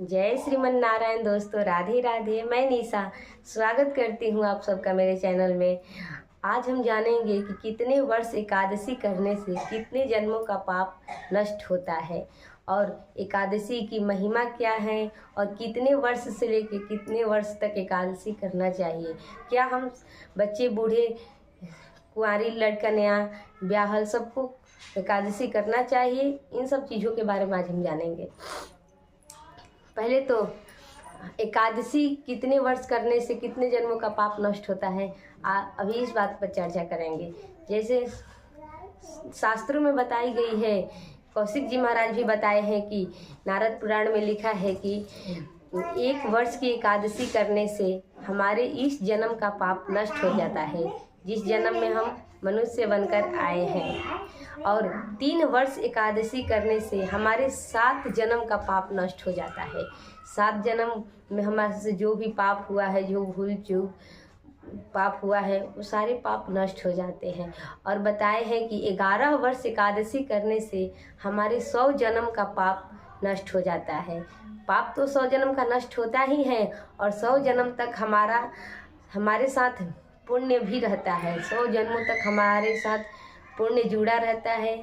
जय श्रीमन नारायण। दोस्तों राधे राधे। मैं निशा स्वागत करती हूँ आप सबका मेरे चैनल में। आज हम जानेंगे कि कितने वर्ष एकादशी करने से कितने जन्मों का पाप नष्ट होता है और एकादशी की महिमा क्या है और कितने वर्ष से लेकर कितने वर्ष तक एकादशी करना चाहिए। क्या हम बच्चे बूढ़े कुंवारी लड़कनियाँ ब्याहल सबको एकादशी करना चाहिए, इन सब चीज़ों के बारे में आज हम जानेंगे। पहले तो एकादशी कितने वर्ष करने से कितने जन्मों का पाप नष्ट होता है, अभी इस बात पर चर्चा करेंगे। जैसे शास्त्रों में बताई गई है, कौशिक जी महाराज भी बताए हैं कि नारद पुराण में लिखा है कि 1 वर्ष की एकादशी करने से हमारे इस जन्म का पाप नष्ट हो जाता है जिस जन्म में हम मनुष्य बनकर आए हैं, और 3 वर्ष एकादशी करने से हमारे 7 जन्म का पाप नष्ट हो जाता है। 7 जन्म में हमारे से जो भी पाप हुआ है, जो भूल चूक पाप हुआ है, वो सारे पाप नष्ट हो जाते हैं। और बताए हैं कि 11 वर्ष एकादशी करने से हमारे 100 जन्म का पाप नष्ट हो जाता है। पाप तो 100 जन्म का नष्ट होता ही है और 100 जन्म तक हमारे साथ पुण्य भी रहता है। 100 जन्मों तक हमारे साथ पुण्य जुड़ा रहता है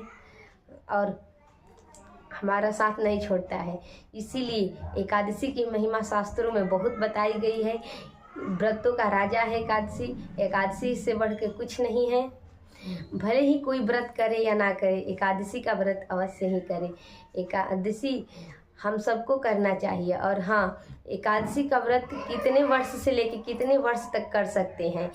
और हमारा साथ नहीं छोड़ता है। इसीलिए एकादशी की महिमा शास्त्रों में बहुत बताई गई है। व्रतों का राजा है एकादशी। एकादशी से बढ़ के कुछ नहीं है। भले ही कोई व्रत करे या ना करे, एकादशी का व्रत अवश्य ही करे। एकादशी हम सबको करना चाहिए। और हाँ, एकादशी का व्रत कितने वर्ष से लेकर कितने वर्ष तक कर सकते हैं,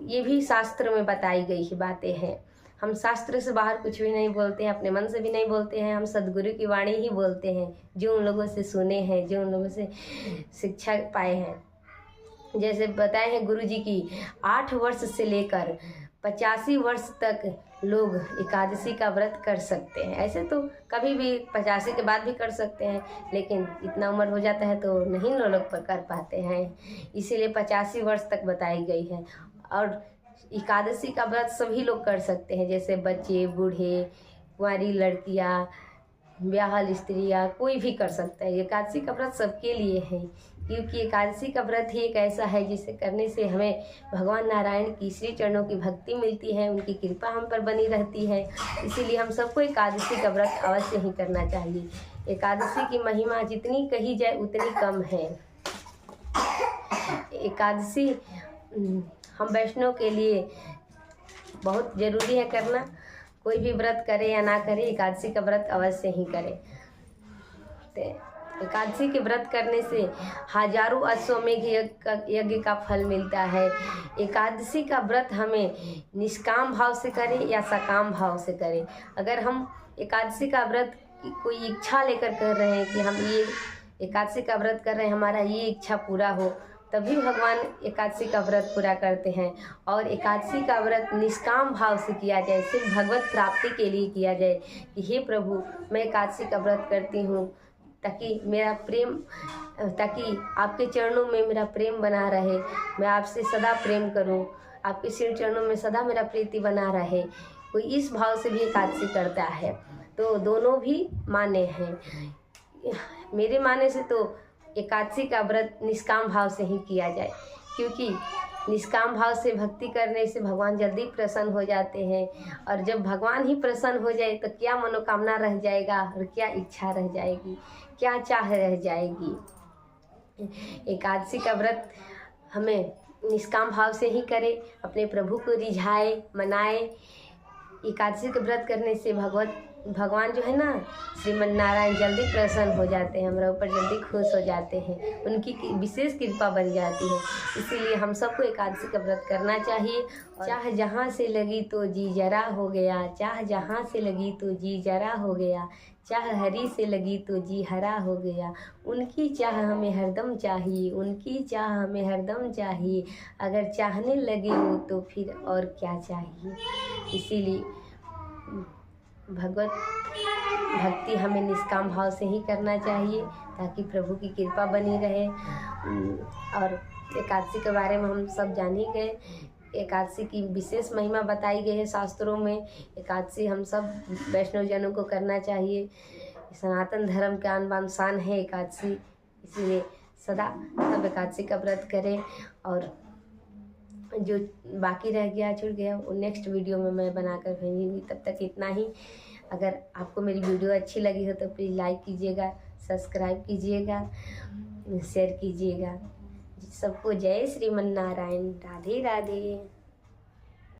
ये भी शास्त्र में बताई गई ही बातें हैं। हम शास्त्र से बाहर कुछ भी नहीं बोलते हैं, अपने मन से भी नहीं बोलते हैं। हम सदगुरु की वाणी ही बोलते हैं, जो उन लोगों से सुने हैं, जो उन लोगों से शिक्षा पाए हैं। जैसे बताए हैं गुरु जी की 8 वर्ष से लेकर 85 वर्ष तक लोग एकादशी का व्रत कर सकते हैं। ऐसे तो कभी भी 85 के बाद भी कर सकते हैं, लेकिन इतना उम्र हो जाता है तो नहीं लोग कर पाते हैं, इसीलिए 85 वर्ष तक बताई गई है। और एकादशी का व्रत सभी लोग कर सकते हैं, जैसे बच्चे बूढ़े कुंवारी लड़कियाँ ब्याहल स्त्रियाँ, कोई भी कर सकता है। एकादशी का व्रत सबके लिए है, क्योंकि एकादशी का व्रत ही एक ऐसा है जिसे करने से हमें भगवान नारायण की श्री चरणों की भक्ति मिलती है, उनकी कृपा हम पर बनी रहती है। इसीलिए हम सबको एकादशी का व्रत अवश्य ही करना चाहिए। एकादशी की महिमा जितनी कही जाए उतनी कम है। एकादशी हम वैष्णव के लिए बहुत ज़रूरी है करना। कोई भी व्रत करे या ना करे, एकादशी का व्रत अवश्य ही करे। एकादशी के व्रत करने से हजारों अश्वमेघ यज्ञ का फल मिलता है। एकादशी का व्रत हमें निष्काम भाव से करें या सकाम भाव से करें। अगर हम एकादशी का व्रत कोई इच्छा लेकर कर रहे हैं कि हम ये एकादशी का व्रत कर रहे हैं, हमारा ये इच्छा पूरा हो, तभी भगवान एकादशी का व्रत पूरा करते हैं। और एकादशी का व्रत निष्काम भाव से किया जाए, सिर्फ भगवत प्राप्ति के लिए किया जाए कि हे प्रभु, मैं एकादशी का व्रत करती हूँ ताकि आपके चरणों में मेरा प्रेम बना रहे, मैं आपसे सदा प्रेम करूं, आपके श्री चरणों में सदा मेरा प्रीति बना रहे। कोई इस भाव से भी एकादशी करता है, तो दोनों भी माने हैं। मेरे माने से तो एकादशी का व्रत निष्काम भाव से ही किया जाए, क्योंकि निष्काम भाव से भक्ति करने से भगवान जल्दी प्रसन्न हो जाते हैं। और जब भगवान ही प्रसन्न हो जाए तो क्या मनोकामना रह जाएगा और क्या इच्छा रह जाएगी, क्या चाह रह जाएगी। एकादशी का व्रत हमें निष्काम भाव से ही करें, अपने प्रभु को रिझाए मनाए। एकादशी का व्रत करने से भगवान जो है ना, श्रीमन नारायण जल्दी प्रसन्न हो जाते हैं, हमारे ऊपर जल्दी खुश हो जाते हैं, उनकी विशेष कृपा बन जाती है। इसीलिए हम सबको एकादशी का व्रत करना चाहिए। चाह जहाँ से लगी तो जी जरा हो गया, चाह जहाँ से लगी तो जी जरा हो गया, चाह हरी से लगी तो जी हरा हो गया। उनकी चाह हमें हरदम चाहिए, उनकी चाह हमें हरदम चाहिए, अगर चाहने लगे वो तो फिर और क्या चाहिए। इसीलिए भगवत भक्ति हमें निष्काम भाव से ही करना चाहिए, ताकि प्रभु की कृपा बनी रहे। और एकादशी के बारे में हम सब जान ही गए। एकादशी की विशेष महिमा बताई गई है शास्त्रों में। एकादशी हम सब वैष्णव जनों को करना चाहिए। सनातन धर्म के आन बान शान है एकादशी, इसलिए सदा सब एकादशी का व्रत करें। और जो बाकी रह गया छूट गया वो नेक्स्ट वीडियो में मैं बनाकर भेजूँगी। तब तक इतना ही। अगर आपको मेरी वीडियो अच्छी लगी हो तो प्लीज़ लाइक कीजिएगा, सब्सक्राइब कीजिएगा, शेयर कीजिएगा। सबको जय श्रीमन नारायण, राधे राधे।